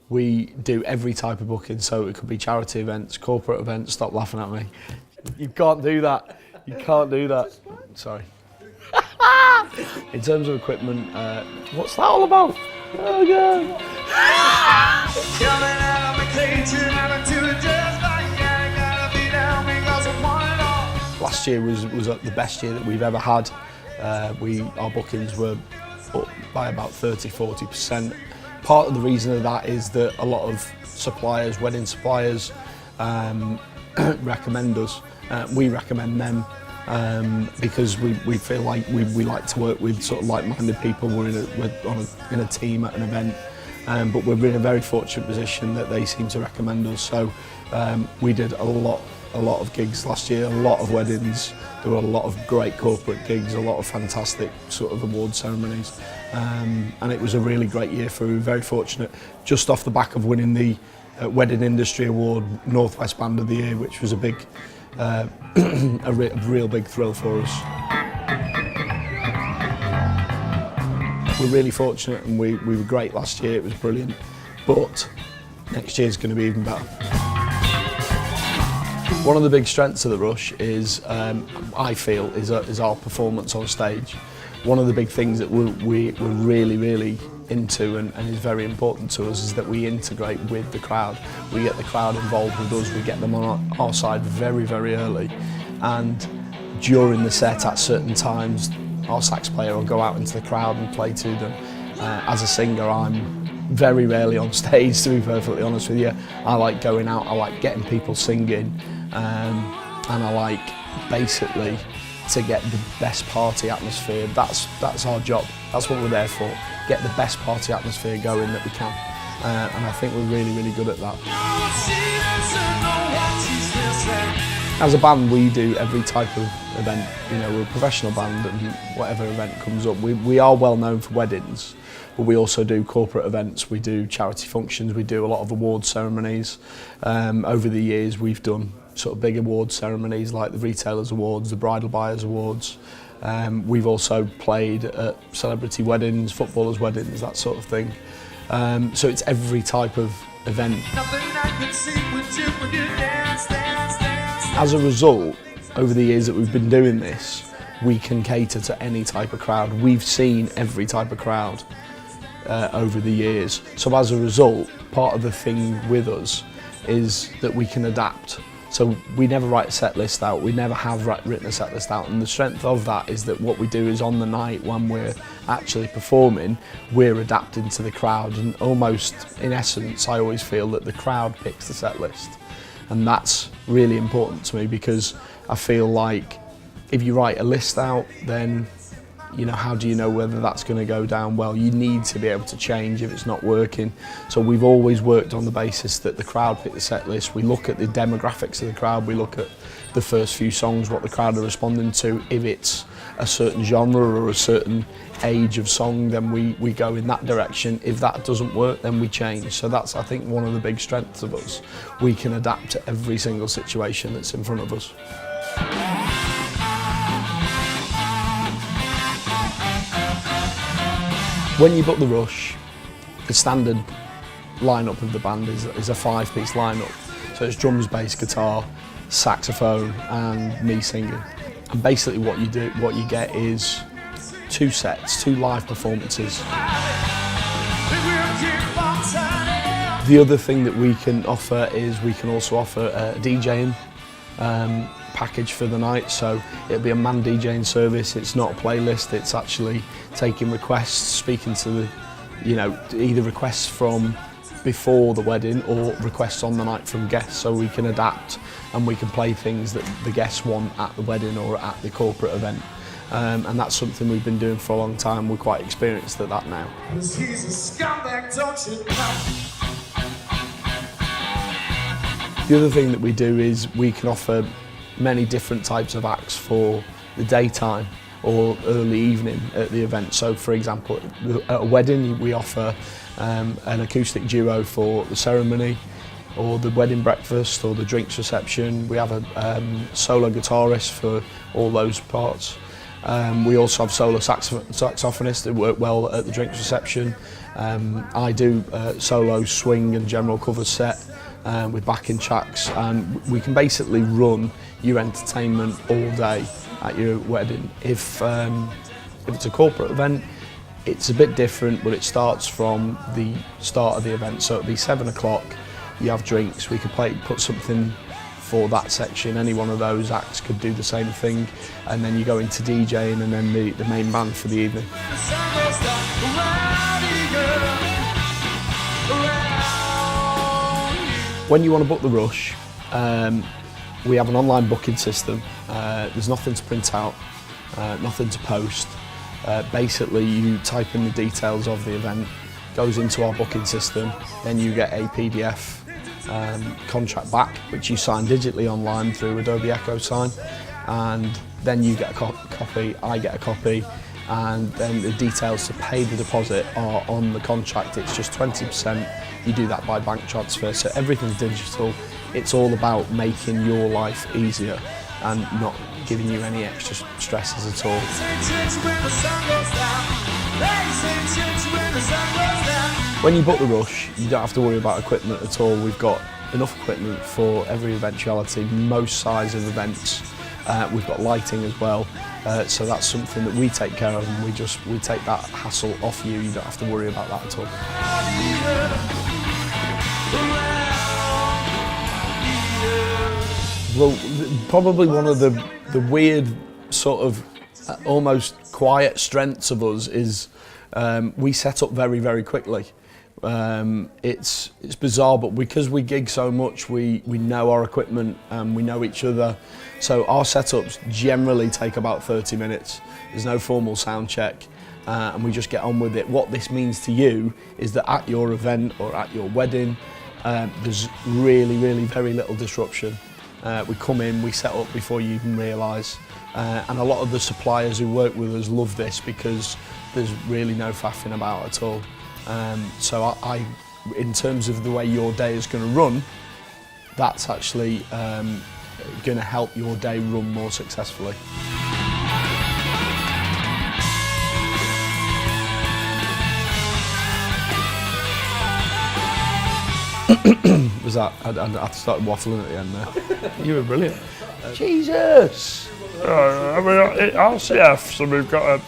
We do every type of booking, so it could be charity events, corporate events. Stop laughing at me. You can't do that. You can't do that. Sorry. In terms of equipment, what's that all about? Oh, God. Last year was the best year that we've ever had. Our bookings were up by about 30–40%. Part of the reason of that is that a lot of suppliers, wedding suppliers, recommend us. We recommend them because we feel like we like to work with sort of like-minded people. We're in a team at an event, but we're in a very fortunate position that they seem to recommend us. So we did a lot of gigs last year, a lot of weddings. There were a lot of great corporate gigs, a lot of fantastic sort of award ceremonies, and it was a really great year for. We were very fortunate, just off the back of winning the Wedding Industry Award, Northwest Band of the Year, which was a big, a real big thrill for us. We're really fortunate, and we were great last year. It was brilliant, but next year's going to be even better. One of the big strengths of the Rush is, I feel, is our performance on stage. One of the big things that we're really into and is very important to us is that we integrate with the crowd. We get the crowd involved with us, we get them on our side very early, and during the set at certain times our sax player will go out into the crowd and play to them. As a singer, I'm very rarely on stage, to be perfectly honest with you. I like going out, I like getting people singing, and I like basically to get the best party atmosphere. That's our job, that's what we're there for, get the best party atmosphere going that we can, and I think we're really good at that. As a band, we do every type of event. You know, we're a professional band, and whatever event comes up, we are well known for weddings, but we also do corporate events, we do charity functions, we do a lot of award ceremonies. Over the years we've done sort of big award ceremonies like the Retailers Awards, the Bridal Buyers Awards. We've also played at celebrity weddings, footballers' weddings, that sort of thing. So it's every type of event. As a result, over the years that we've been doing this, we can cater to any type of crowd. We've seen every type of crowd over the years. So as a result, part of the thing with us is that we can adapt. So we never write a set list out, we never have written a set list out, and the strength of that is that what we do is on the night when we're actually performing, we're adapting to the crowd, and almost in essence I always feel that the crowd picks the set list. And that's really important to me, because I feel like if you write a list out, then you know, how do you know whether that's going to go down well? You need to be able to change if it's not working. So we've always worked on the basis that the crowd pick the set list. We look at the demographics of the crowd, we look at the first few songs, what the crowd are responding to. If it's a certain genre or a certain age of song, then we go in that direction. If that doesn't work, then we change. So that's, I think, one of the big strengths of us. We can adapt to every single situation that's in front of us. When you book the Rush, the standard lineup of the band is a 5-piece lineup. So it's drums, bass, guitar, saxophone, and me singing. And basically what you get is 2 sets, 2 live performances. The other thing that we can offer is we can also offer a DJing package for the night. So it'll be a manned DJing service. It's not a playlist, it's actually taking requests, speaking to the, you know, either requests from before the wedding or requests on the night from guests, so we can adapt and we can play things that the guests want at the wedding or at the corporate event. And that's something we've been doing for a long time. We're quite experienced at that now. The other thing that we do is we can offer many different types of acts for the daytime or early evening at the event. So for example, at a wedding we offer an acoustic duo for the ceremony, or the wedding breakfast, or the drinks reception. We have a solo guitarist for all those parts. We also have solo saxophonists that work well at the drinks reception. I do solo swing and general cover set with backing tracks, and we can basically run your entertainment all day at your wedding. If it's a corporate event, it's a bit different, but it starts from the start of the event. So it'll be 7 o'clock, you have drinks, we could put something for that section. Any one of those acts could do the same thing, and then you go into DJing and then the main band for the evening. When you want to book the rush, we have an online booking system. There's nothing to print out, nothing to post. Basically, you type in the details of the event, goes into our booking system, then you get a PDF contract back, which you sign digitally online through Adobe Echo Sign, and then you get a copy, I get a copy, and then the details to pay the deposit are on the contract. It's just 20%. You do that by bank transfer, so everything's digital. It's all about making your life easier and not giving you any extra stresses at all. When you book the rush, you don't have to worry about equipment at all. We've got enough equipment for every eventuality, most size of events. We've got lighting as well, so that's something that we take care of, and we take that hassle off you. You don't have to worry about that at all. Well, probably one of the weird sort of almost quiet strengths of us is we set up very, very quickly. It's bizarre, but because we gig so much, we know our equipment and we know each other. So our setups generally take about 30 minutes. There's no formal sound check, and we just get on with it. What this means to you is that at your event or at your wedding, there's really, really very little disruption. We come in, we set up before you even realise, and a lot of the suppliers who work with us love this because there's really no faffing about at all. So I, in terms of the way your day is going to run, that's actually going to help your day run more successfully. Was that? I started waffling at the end there. You were brilliant. Jesus! I mean, RCF, so we've got a